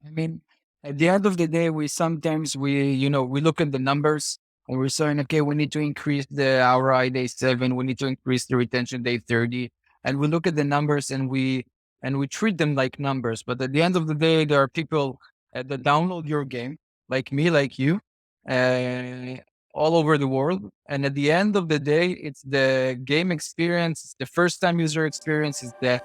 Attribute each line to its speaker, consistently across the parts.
Speaker 1: I mean, at the end of the day, we sometimes we look at the numbers and we're saying, okay, we need to increase the ROI day 7, we need to increase the retention day 30, and we look at the numbers and we treat them like numbers. But at the end of the day, there are people that download your game, like me, like you, uh, all over the world. And at the end of the day, it's the game experience, it's the first time user experience, is the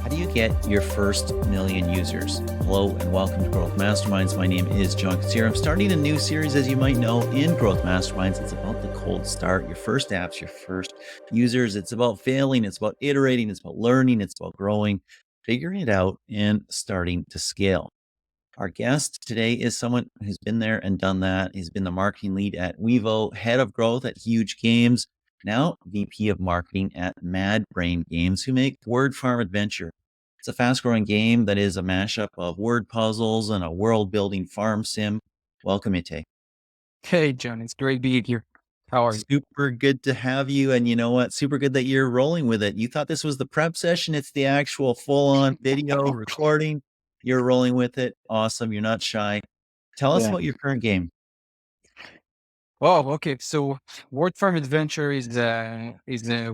Speaker 2: How do you get your first million users? Hello and welcome to Growth Masterminds. My name is John Katsir. I'm starting a new series, as you might know, in Growth Masterminds. It's about the cold start, your first apps, your first users. It's about failing, it's about iterating, it's about learning, it's about growing, figuring it out, and starting to scale. Our guest today is someone who's been there and done that. He's been the marketing lead at Wivo, head of growth at Huuuge Games, now VP of marketing at Braingames, who make Word Farm Adventure. It's a fast growing game that is a mashup of word puzzles and a world building farm sim. Welcome, Itay.
Speaker 1: hey, John, it's great being here. How are you?
Speaker 2: Super good to have you. And you know what? Super good that you're rolling with it. You thought this was the prep session. It's the actual full on video recording. You're rolling with it. Awesome. You're not shy. Tell us
Speaker 1: Yeah.
Speaker 2: about your current game.
Speaker 1: Oh, okay. So, Word Farm Adventure is a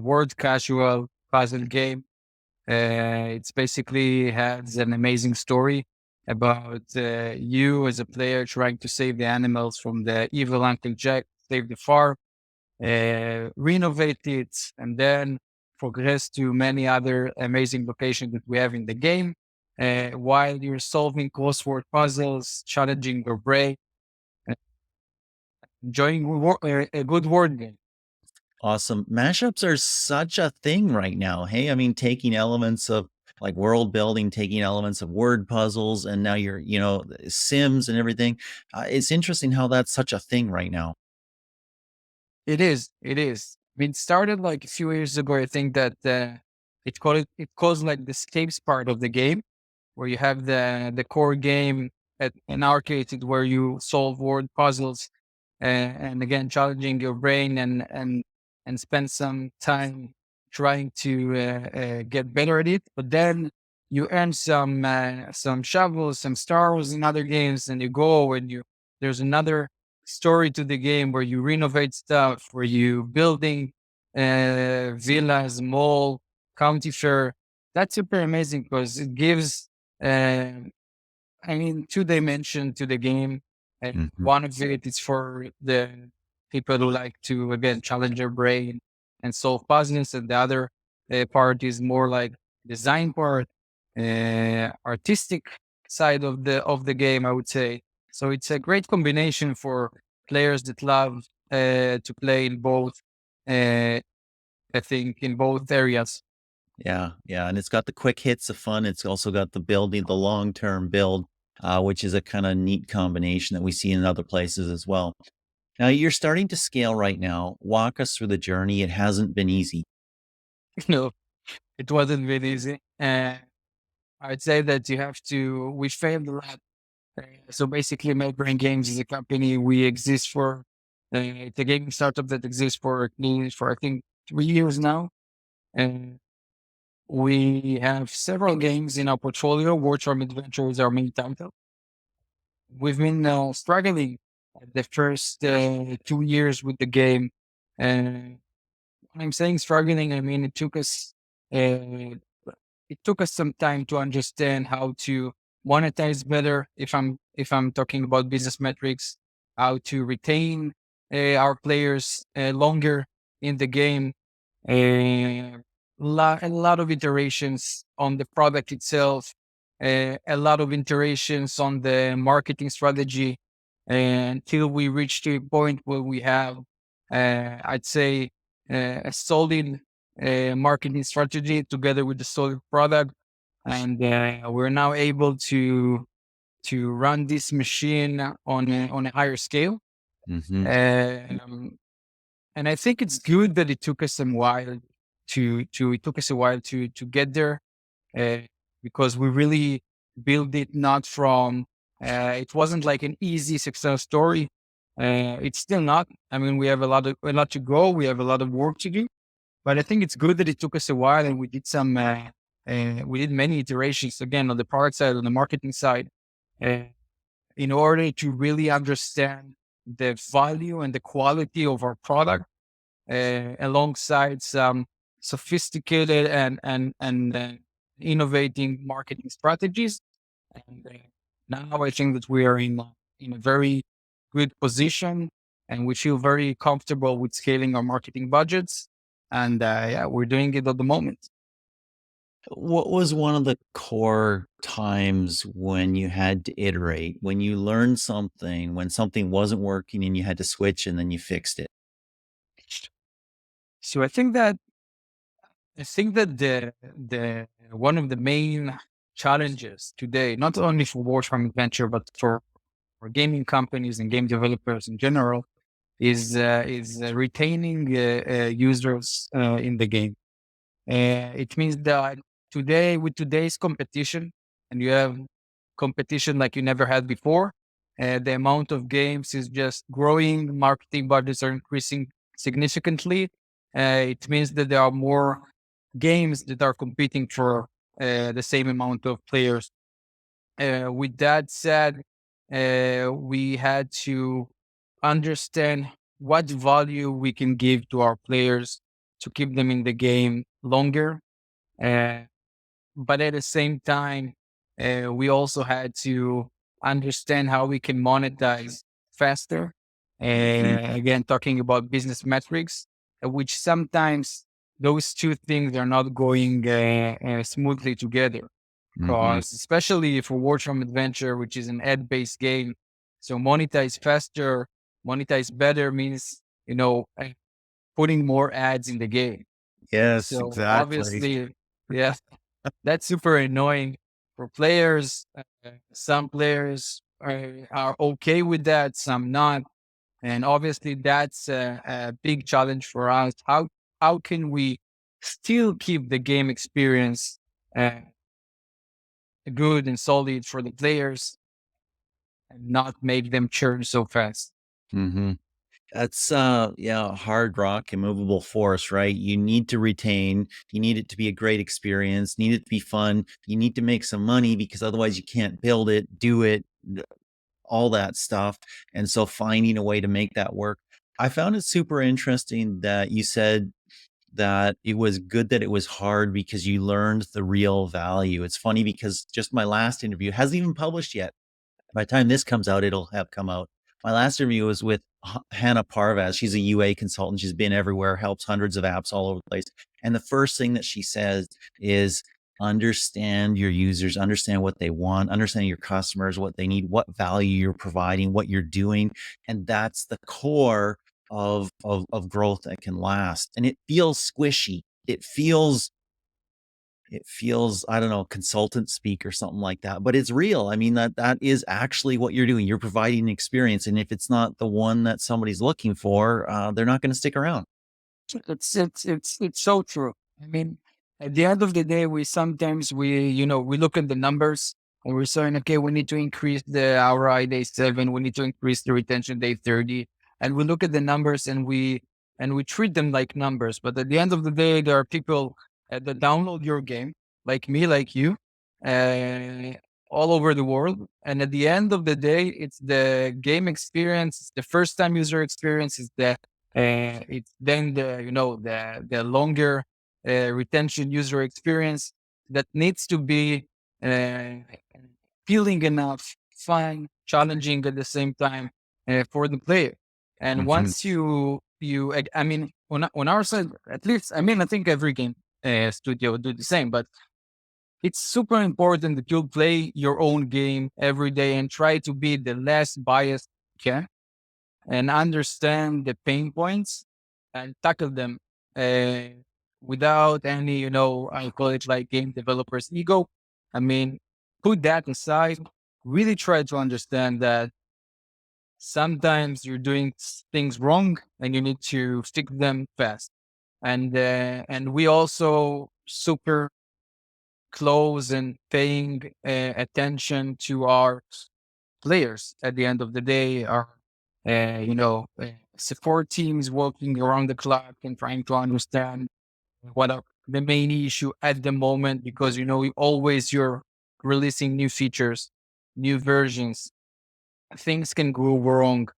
Speaker 1: word casual puzzle game. It's basically has an amazing story about you as a player trying to save the animals from the evil Uncle Jack, save the farm, renovate it, and then progress to many other amazing locations that we have in the game. While you're solving crossword puzzles, challenging your brain, and enjoying a good word game.
Speaker 2: Awesome. Mashups are such a thing right now. Hey, I mean, taking elements of like world building, taking elements of word puzzles, and now Sims and everything. It's interesting how that's such a thing right now.
Speaker 1: It is. It is. It started like a few years ago. I think that it calls like the escapes part of the game, where you have the core game. In our case, it's where you solve word puzzles, and again challenging your brain and spend some time trying to get better at it. But then you earn some shovels, some stars in other games, and you go and you there's another story to the game where you renovate stuff, where you building villas, mall, county fair. That's super amazing because it gives, uh, two dimension to the game. And
Speaker 2: Mhm.
Speaker 1: one of it is for the people who like to, again, challenge their brain and solve puzzles. And the other part is more like design part, artistic side of the game, I would say. So it's a great combination for players that love to play in both, uh, I think, in both areas.
Speaker 2: Yeah, yeah, and it's got the quick hits of fun. It's also got the building, the long-term build, which is a kind of neat combination that we see in other places as well. Now you're starting to scale right now. Walk us through the journey. It hasn't been easy.
Speaker 1: No, it wasn't really easy. I'd say that we failed a lot. So basically, Braingames is a company. We exist for, it's a gaming startup that exists for I think 3 years now. And we have several games in our portfolio. Wartime Adventure is our main title. We've been struggling the first 2 years with the game. And when I'm saying struggling, I mean uh, it took us some time to understand how to monetize better. If I'm talking about business metrics, how to retain our players longer in the game. A lot of iterations on the product itself, a lot of iterations on the marketing strategy, until we reach to a point where we have, I'd say, a solid marketing strategy together with the solid product, and we're now able to run this machine on a higher scale.
Speaker 2: Hmm.
Speaker 1: Um, and I think it's good that it took us a while to get there, uh, because we really built it not from it wasn't like an easy success story. It's still not. I mean, we have a lot to go. We have a lot of work to do, but I think it's good that it took us a while and we did some we did many iterations again on the product side, on the marketing side, uh, in order to really understand the value and the quality of our product, alongside some sophisticated and innovating marketing strategies. And now I think that we are in a very good position, and we feel very comfortable with scaling our marketing budgets. And yeah, we're doing it at the moment.
Speaker 2: What was one of the core times when you had to iterate, when you learned something, when something wasn't working and you had to switch and then you fixed it?
Speaker 1: So I think that the one of the main challenges today, not only for Warframe Adventure, but for gaming companies and game developers in general, is retaining users in the game. It means that today, with today's competition, and you have competition like you never had before, the amount of games is just growing. Marketing budgets are increasing significantly. It means that there are more games that are competing for the same amount of players. With that said, we had to understand what value we can give to our players to keep them in the game longer. Uh, but at the same time, we also had to understand how we can monetize faster.
Speaker 2: Mhm,
Speaker 1: Again, talking about business metrics, which sometimes those two things are not going smoothly together.
Speaker 2: mhm.
Speaker 1: Because especially for Warframe Adventure, which is an ad-based game, so monetize faster, monetize better means putting more ads in the game.
Speaker 2: Yes,
Speaker 1: So
Speaker 2: exactly.
Speaker 1: obviously, yeah, that's super annoying for players. Some players are okay with that, some not, and obviously that's a big challenge for us. How can we still keep the game experience uh, good and solid for the players and not make them churn so fast?
Speaker 2: Mhm. That's, yeah, a hard rock, immovable force, right? You need to retain, you need it to be a great experience, need it to be fun, you need to make some money because otherwise you can't build it, do it, all that stuff. And so finding a way to make that work. I found it super interesting that you said that it was good that it was hard because you learned the real value. It's funny because just my last interview hasn't even published yet. By the time this comes out, it'll have come out. My last interview was with Hannah Parvaz. She's a UA consultant. She's been everywhere, helps hundreds of apps all over the place. And the first thing that she says is understand your users, understand what they want, understand your customers, what they need, what value you're providing, what you're doing. And that's the core of growth that can last. And it feels squishy. It feels, I don't know, consultant speak or something like that, but it's real. I mean, that is actually what you're doing. You're providing an experience, and if it's not the one that somebody's looking for, they're not gonna stick around.
Speaker 1: It's so true. I mean, at the end of the day, we look at the numbers and we're saying, okay, we need to increase the ROI day 7, we need to increase the retention day 30, and we look at the numbers and we treat them like numbers. But at the end of the day, there are people that download your game, like me, like you, uh, all over the world. And at the end of the day, it's the game experience, it's the first time user experience, is it's then the longer retention user experience that needs to be uh, appealing enough, fun, challenging at the same time for the player. And
Speaker 2: Mhm,
Speaker 1: once I mean, on our side, at least, I mean, I think every game studio do the same, but it's super important that you play your own game every day and try to be the less biased you can and understand the pain points and tackle them uh, without any, I call it like game developers ego. I mean, put that aside, really try to understand that sometimes you're doing things wrong and you need to fix them fast. And we also super close and paying attention to our players at the end of the day, are support teams working around the clock and trying to understand what our the main issue at the moment, because you're releasing new features, new versions. Things can go wrong.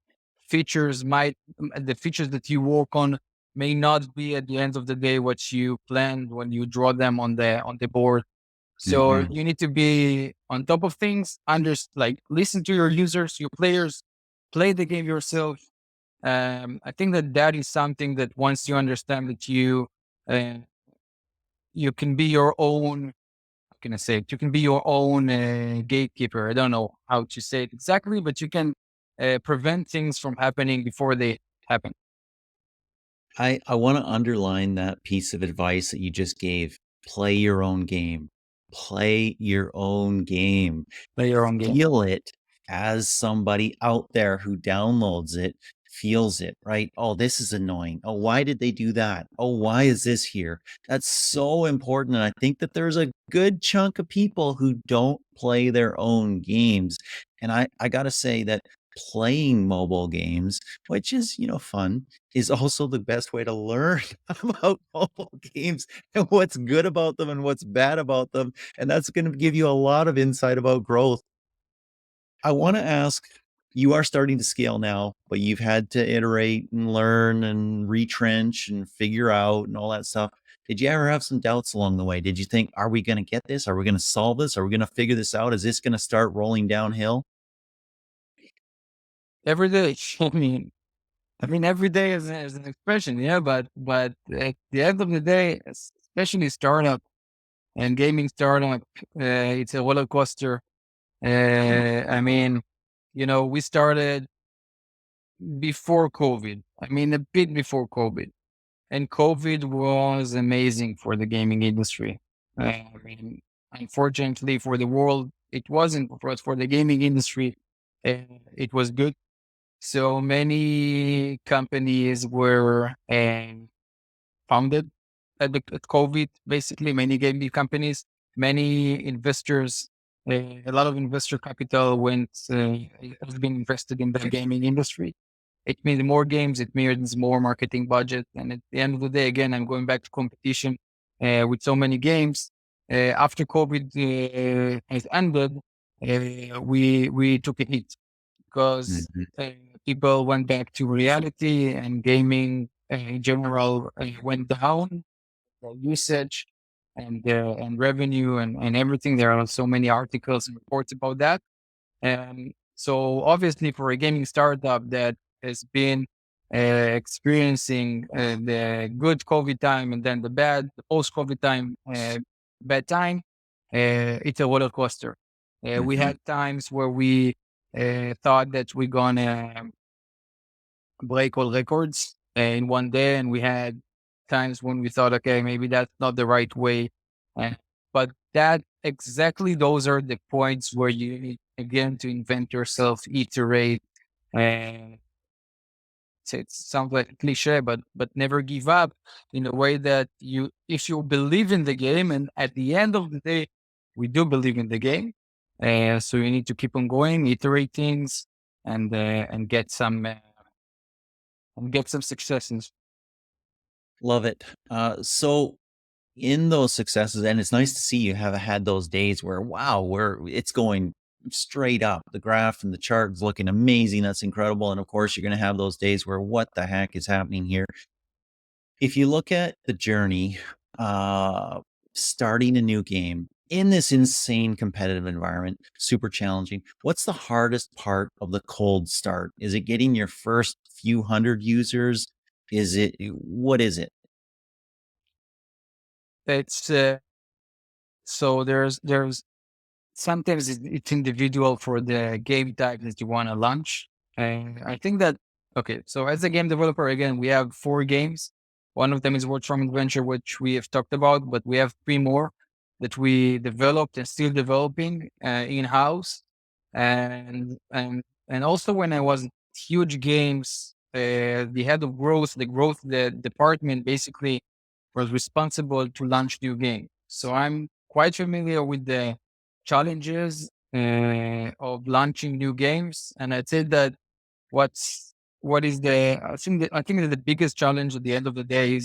Speaker 1: The features that you work on may not be at the end of the day what you planned when you draw them on the board. So
Speaker 2: Mhm.
Speaker 1: you need to be on top of things. Like, listen to your users, your players, play the game yourself. I think that is something that once you understand that uh, you can be your own. How can I say it? You can be your own gatekeeper. I don't know how to say it exactly, but you can prevent things from happening before they happen.
Speaker 2: I want to underline that piece of advice that you just gave. Play your own game. Play your own game.
Speaker 1: Play your own game.
Speaker 2: Feel it as somebody out there who downloads it feels it, right? Oh, this is annoying. Oh, why did they do that? Oh, why is this here? That's so important. And I think that there's a good chunk of people who don't play their own games. And I got to say that playing mobile games, which is, fun, is also the best way to learn about mobile games and what's good about them and what's bad about them. And that's going to give you a lot of insight about growth. I want to ask, you are starting to scale now, but you've had to iterate and learn and retrench and figure out and all that stuff. Did you ever have some doubts along the way? Did you think, are we going to get this? Are we going to solve this? Are we going to figure this out? Is this going to start rolling downhill?
Speaker 1: Every day. Every day is an expression, yeah. But at the end of the day, especially startup and gaming startup, it's a roller coaster. I mean, we started before COVID. A bit before COVID, and COVID was amazing for the gaming industry. Unfortunately for the world, it wasn't. But for the gaming industry, it was good. So many companies were founded at COVID. Basically, many gaming companies, many investors, a lot of investor capital has been invested in the gaming industry. It means more games. It means more marketing budget. And at the end of the day, again, I'm going back to competition with so many games. After COVID has ended, we took a hit because
Speaker 2: Mhm.
Speaker 1: people went back to reality, and gaming in general went down. The usage and revenue and everything. There are so many articles and reports about that. And so obviously for a gaming startup that has been experiencing the good COVID time and then the post COVID time, bad time, it's a roller coaster. We
Speaker 2: Mhm.
Speaker 1: had times where we thought that we're gonna break all records in one day, and we had times when we thought, okay, maybe that's not the right way. Uh, but that exactly those are the points where you need again to invent yourself, iterate, and it sounds like a cliche, but never give up in a way that if you believe in the game, and at the end of the day, we do believe in the game. So you need to keep on going, iterate things, and get some successes.
Speaker 2: Love it. So in those successes, and it's nice to see you have had those days where, wow, where it's going straight up. The graph and the chart is looking amazing. That's incredible. And of course, you're going to have those days where, what the heck is happening here? If you look at the journey, uh, starting a new game in this insane competitive environment, super challenging. What's the hardest part of the cold start? Is it getting your first few hundred users? What is it?
Speaker 1: It's so there's sometimes it's individual for the game type that you want to launch. And I think that, okay, so as a game developer, again, we have 4 games. One of them is World Farm Adventure, which we have talked about, but we have 3 more that we developed and still developing in house. And also when I was at Huuuge Games, the head of growth, the department basically was responsible to launch new game. So I'm quite familiar with the challenges of launching new games, and I'd say that what's what is the I think that the biggest challenge at the end of the day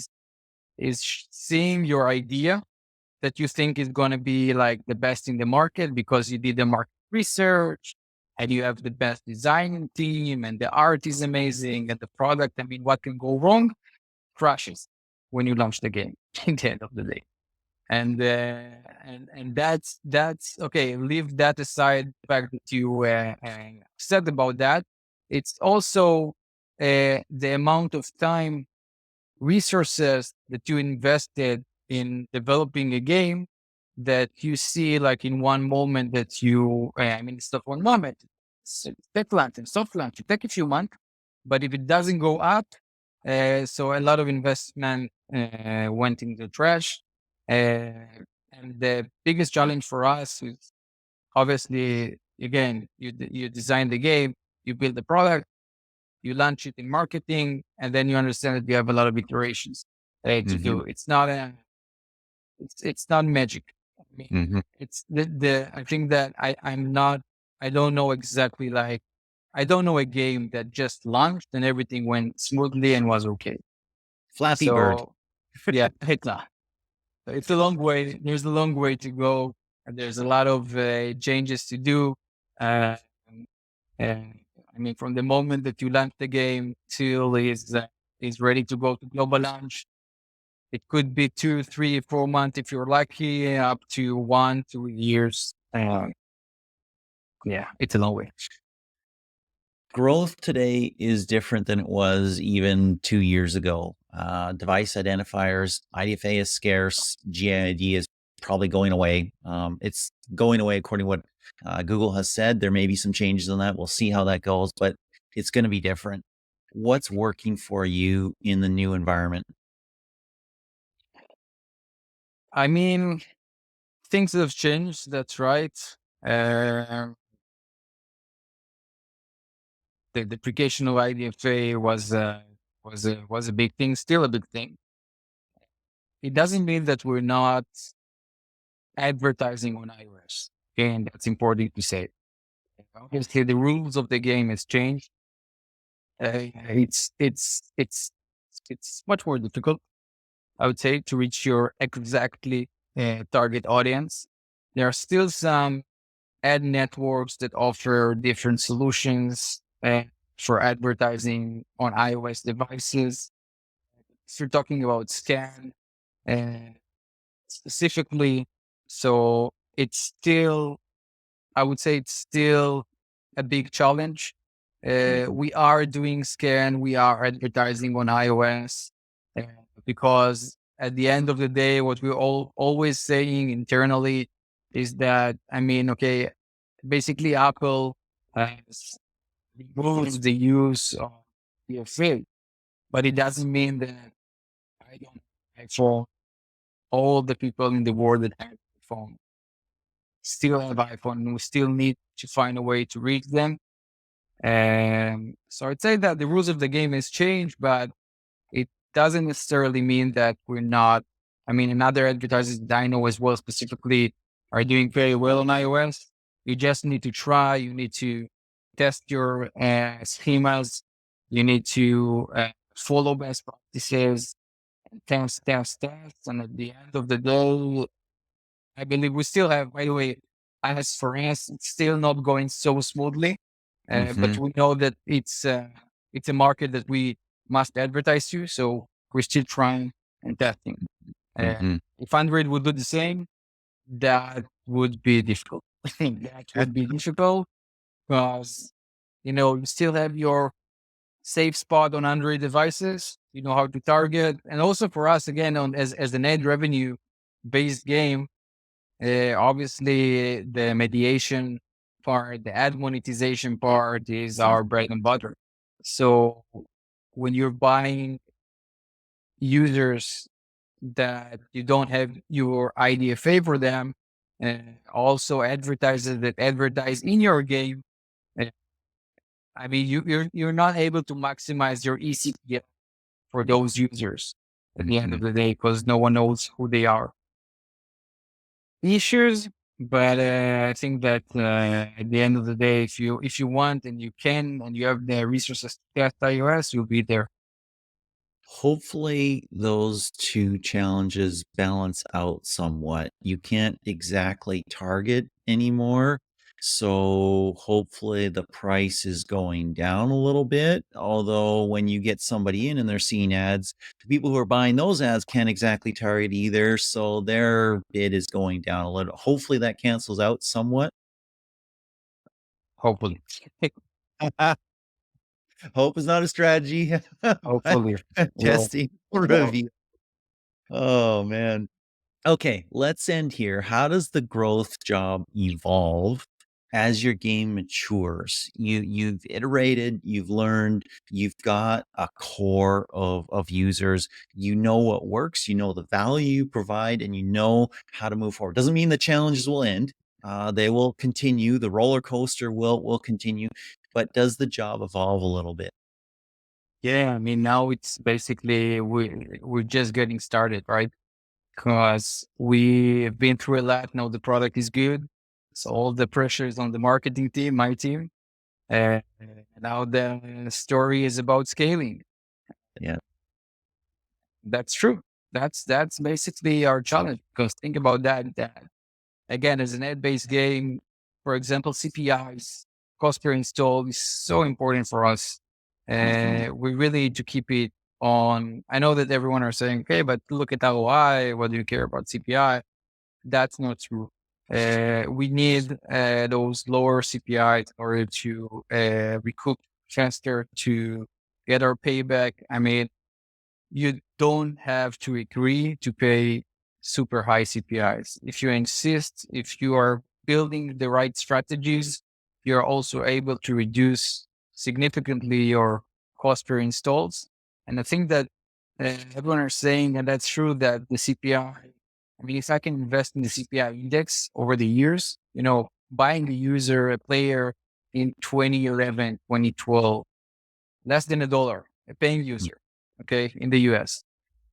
Speaker 1: is seeing your idea that you think is going to be like the best in the market because you did the market research and you have the best design team and the art is amazing and the product. I mean, what can go wrong? Crashes when you launch the game at the end of the day. And that's okay. Leave that aside. The fact that you said about that, it's also the amount of time, resources that you invested in developing a game that you see like in one moment that you, I mean, it's not one moment. It's tech launch and soft launch. It take a few months, but if it doesn't go up, so a lot of investment went into the trash. And the biggest challenge for us is obviously, again, you design the game, you build the product, you launch it in marketing, and then you understand that you have a lot of iterations to do. It's not it's not magic. I mean, it's the I think that I don't know exactly like I don't know a game that just launched and everything went smoothly and was okay.
Speaker 2: Flappy Bird.
Speaker 1: So yeah, it's not. It's a long way. There's a long way to go. And there's a lot of changes to do. Uh, and I mean, from the moment that you launch the game till is ready to go to global launch, it could be 2, 3, 4 months if you're lucky, up to 1, 2 years. Yeah, it's a long way.
Speaker 2: Growth today is different than it was even 2 years ago. Device identifiers, IDFA is scarce, GID is probably going away. It's going away according to what Google has said. There may be some changes on that. We'll see how that goes, but it's going to be different. What's working for you in the new environment?
Speaker 1: I mean, things have changed. That's right. Uh, the deprecation of IDFA was a big thing, still a big thing. It doesn't mean that we're not advertising on iOS. Okay, and that's important to say. Obviously, the rules of the game has changed. It's much more difficult, I would say, to reach your exactly target audience. There are still some ad networks that offer different solutions for advertising on iOS devices. If you're talking about scan uh, specifically, so it's still, I would say, it's still a big challenge. We are doing scan, we are advertising on iOS uh, because at the end of the day, what we're always saying internally is that, I mean, okay, basically Apple has removed the use of the affiliate, but it doesn't mean that I don't iPhone. All the people in the world that have iPhone still have iPhone. We still need to find a way to reach them. So I'd say that the rules of the game has changed, but it doesn't necessarily mean that we're not. I mean, another advertisers that I know as well specifically are doing very well on iOS. You just need to try. You need to test your schemas. You need to follow best practices, test, test, test. And at the end of the day, I believe we still have, by the way, as for us, it's still not going so smoothly, but we know that it's a market that we must advertise to. So we're still trying and testing. If Android would do the same, that would be difficult. I think that would be difficult because, you still have your safe spot on Android devices. You know how to target. And also for us, again, as an ad revenue based game, obviously, the mediation part, the ad monetization part is our bread and butter. So when you're buying users that you don't have your IDFA for them, also advertisers that advertise in your game, uh, I mean, you're not able to maximize your eCPM for those users at the end of the day because no one knows who they are. Issues, but I think that at the end of the day, if you want and you can and you have the resources to test iOS, you'll be there.
Speaker 2: Hopefully, those two challenges balance out somewhat. You can't exactly target anymore. So, hopefully, the price is going down a little bit. Although, when you get somebody in and they're seeing ads, the people who are buying those ads can't exactly target either. So, their bid is going down a little. Hopefully, that cancels out somewhat.
Speaker 1: Hopefully.
Speaker 2: Hope is not a strategy, but
Speaker 1: Hopefully. Well,
Speaker 2: testing
Speaker 1: well,
Speaker 2: review. Oh, man. Okay, let's end here. How does the growth job evolve as your game matures? You've iterated, you've learned, you've got a core of users. You know what works, you know the value you provide, and you know how to move forward. Doesn't mean the challenges will end. They will continue. The roller coaster will continue. But does the job evolve a little bit?
Speaker 1: yeah, I mean, now it's basically we're just getting started, right? Because we've been through a lot. Now the product is good. So all the pressure is on the marketing team, my team. And now the story is about scaling.
Speaker 2: Yeah.
Speaker 1: That's true. That's basically our challenge. Because think about that again, as an ad-based game, for example, CPIs, cost per install is so important for us. We really need to keep it on. I know that everyone are saying, okay, but look at ROI. What do you care about CPI? That's not true. We need those lower CPIs in order to recoup faster to get our payback. I mean, you don't have to agree to pay super high CPIs. If you insist, if you are building the right strategies, you're also able to reduce significantly your cost per installs. And I think that everyone are saying, and that's true, that the CPI, I mean, if I can invest in the CPI index over the years, buying a user, a player in 2011, 2012, less than $1, a paying user, okay, in the US.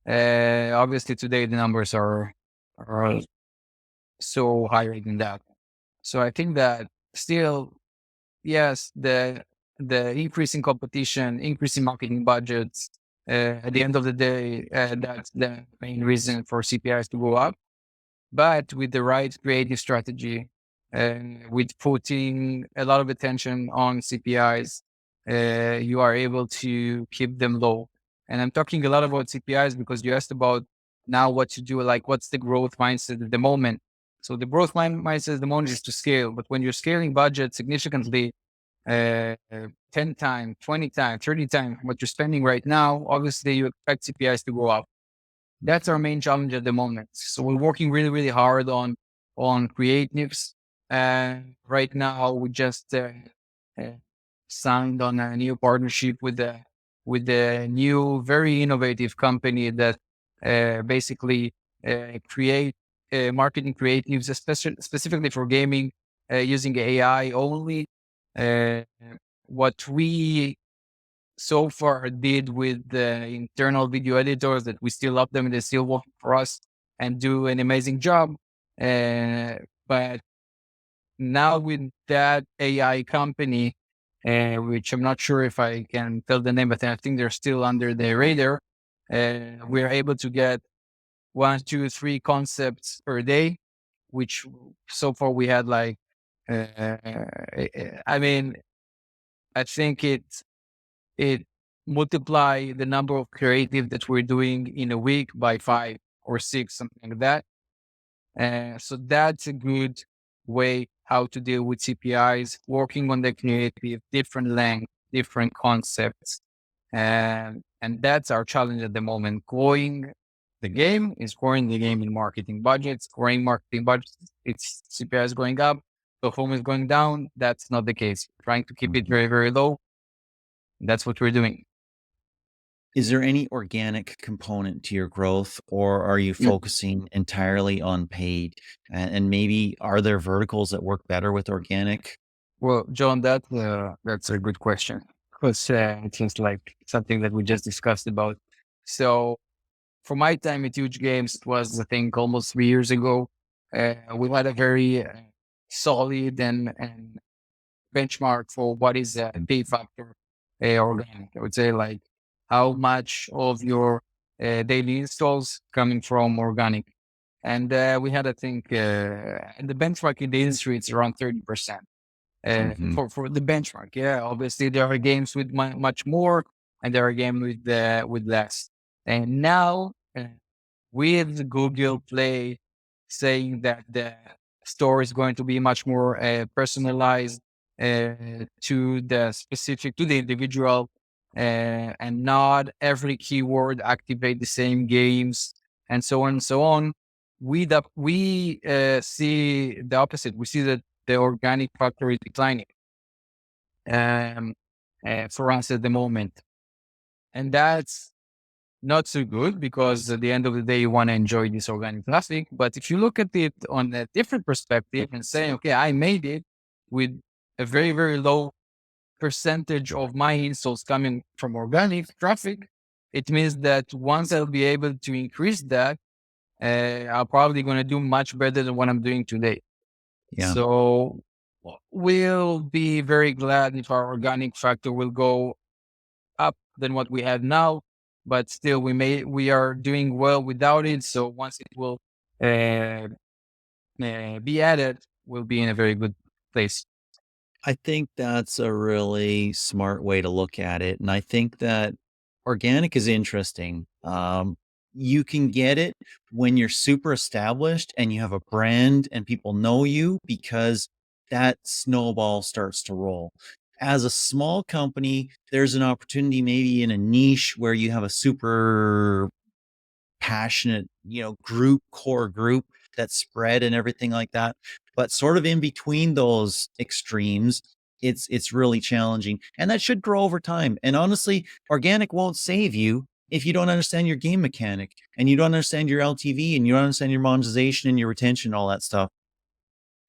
Speaker 1: Obviously, today the numbers are so higher than that. So I think that still, yes, the increase in competition, increase in marketing budgets, at the end of the day, that's the main reason for CPIs to go up. But with the right creative strategy, with putting a lot of attention on CPIs, you are able to keep them low. And I'm talking a lot about CPIs because you asked about now what to do, like what's the growth mindset at the moment. So the growth mindset at the moment is to scale. But when you're scaling budget significantly, 10 times, 20 times, 30 times what you're spending right now, obviously you expect CPIs to go up. That's our main challenge at the moment. So we're working really, really hard on creatives. And right now we just uh, signed on a new partnership with a new, very innovative company that basically create marketing creatives, especially specifically for gaming, using AI only. Uh, what we so far did with the internal video editors that we still love them and they still work for us and do an amazing job. But now with that AI company, which I'm not sure if I can tell the name, but I think they're still under the radar. We're able to get 1, 2, 3 concepts per day, which so far we had like, I mean, I think it multiply the number of creative that we're doing in a week by 5 or 6, something like that. So that's a good way how to deal with CPIs, working on the creative, different length, different concepts. And that's our challenge at the moment. Growing the game is growing the game in marketing budgets, growing marketing budgets. It's CPIs going up, performance going down. That's not the case. We're trying to keep it very, very low. That's what we're doing.
Speaker 2: Is there any organic component to your growth, or are you focusing entirely on paid? And maybe are there verticals that work better with organic?
Speaker 1: Well, John, that's a good question because it seems like something that we just discussed about. So, for my time at Huge Games, it was I think almost 3 years ago. We had a very solid and benchmark for what is a pay factor organic. I would say like how much of your daily installs coming from organic. And we had, I think, the benchmark in the industry, it's around 30%
Speaker 2: Mhm.
Speaker 1: for the benchmark. Yeah, obviously there are games with much more, and there are games with less. And now with Google Play saying that the store is going to be much more personalized to the specific, to the individual, and not every keyword activate the same games, and so on and so on. We see the opposite. We see that the organic factor is declining um, for us at the moment, and that's not so good because at the end of the day, you want to enjoy this organic traffic. But if you look at it on a different perspective and say, okay, I made it with a very, very low percentage of my installs coming from organic traffic, it means that once I'll be able to increase that, I'm probably going to do much better than what I'm doing today.
Speaker 2: Yeah.
Speaker 1: So we'll be very glad if our organic factor will go up than what we have now, but still we are doing well without it. So once it will uh, be added, we'll be in a very good place.
Speaker 2: I think that's a really smart way to look at it. And I think that organic is interesting. You can get it when you're super established and you have a brand and people know you because that snowball starts to roll. As a small company, there's an opportunity maybe in a niche where you have a super passionate, core group that spread and everything like that. But sort of in between those extremes, it's really challenging. And that should grow over time. And honestly, organic won't save you if you don't understand your game mechanic and you don't understand your LTV and you don't understand your monetization and your retention, all that stuff.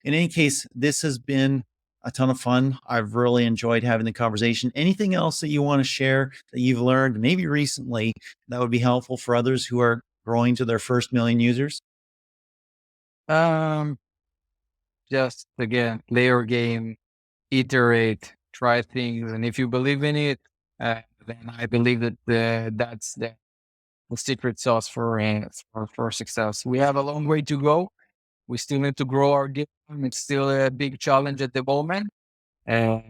Speaker 2: In any case, this has been a ton of fun. I've really enjoyed having the conversation. Anything else that you want to share that you've learned, maybe recently, that would be helpful for others who are growing to their first million users?
Speaker 1: Um, just again, play your game, iterate, try things, and if you believe in it, then I believe that that's the secret sauce for success. We have a long way to go. We still need to grow our game. It's still a big challenge at the moment. Uh,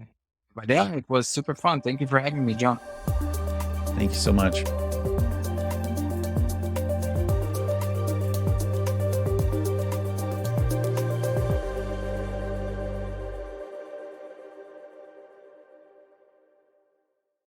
Speaker 1: but yeah, it was super fun. Thank you for having me, John.
Speaker 2: Thank you so much.